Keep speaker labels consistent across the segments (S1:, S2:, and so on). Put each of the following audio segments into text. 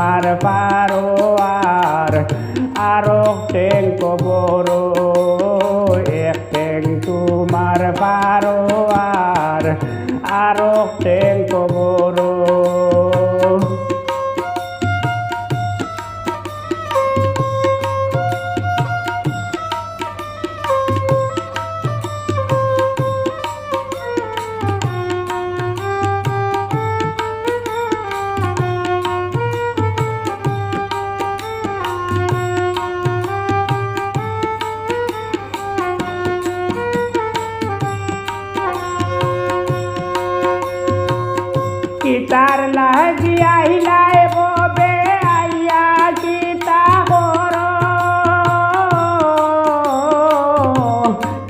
S1: তোমার পারো আরো ঠেং কবর এক ঠেং তোমার পারো আরো ঠেং কবর কিতার লাগি আইলাই ববে আইয়া কিতা কর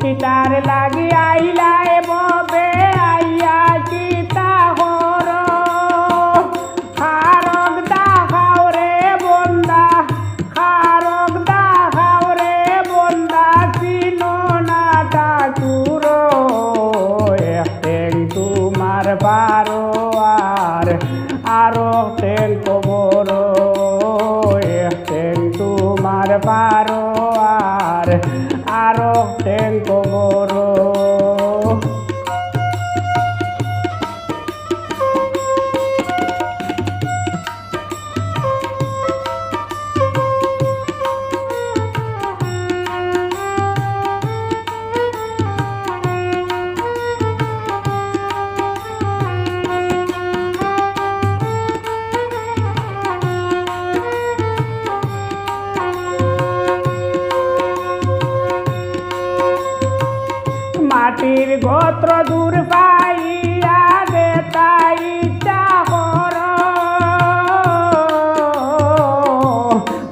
S1: কিতার লাগি আইলাই ববে আইয়া কিতা কর খারক দেখাও রে বন্দা খারক দেখাও রে বন্দা চিনো না ঠাকুর এক তোমার পারো আরো ঠেং কবর এক ঠেং তোমার পারো আরো ঠেং কবর মাটির গোত্র দূর পাইয়া দেতাই চাহর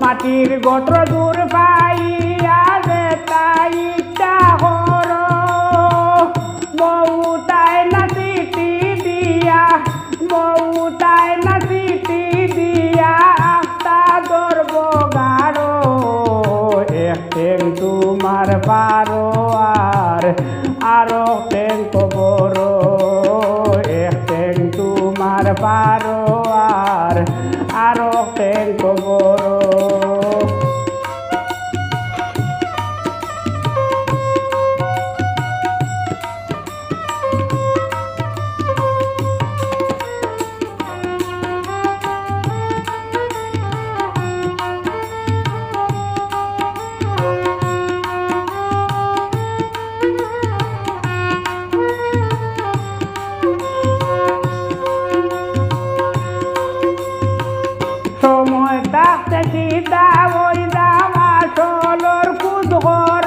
S1: মাটির গোত্র দূর পাইয়া দেতাই চাহর বউতাই না চিঠি দিয়া বউতাই না চিঠি দিয়া আস্তা ধরব গাড়ো এক ঠেং তোমার পারো আরো ঠেং কবর এক ঠেং তোমার পারো আরো ঠেং কবর সময় থাকতে সীতা ওই দামা চলর কুদ কর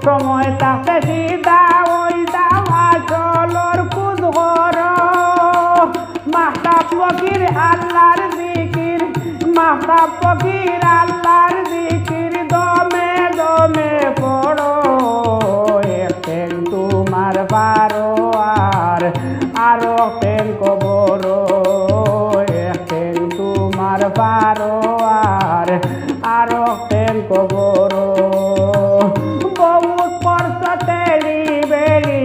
S1: সময় থাকতে সীতা ওই দামা চলর কুদ কর মাহতাব ফকির আল্লাহর জিকির মাহতাব ফকির আল্লাহর জিকির দমে দমে পড়ো এক ঠেং তোমার পারো আরো ঠেং কবর এক ঠেং তোমার পারো আরো ঠেং কবর বহুত কষ্ট তেলি বেলি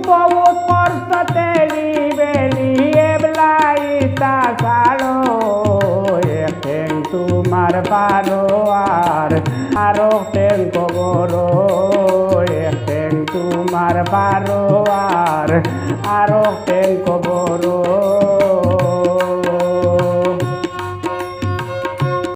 S1: বহুত কষ্ট তেলি বেলি এবলাই তা ছাড়ো এক ঠেং তোমার পারো আরো ঠেং কবর এক ঠেং তোমার পারো আরো ঠেং কবর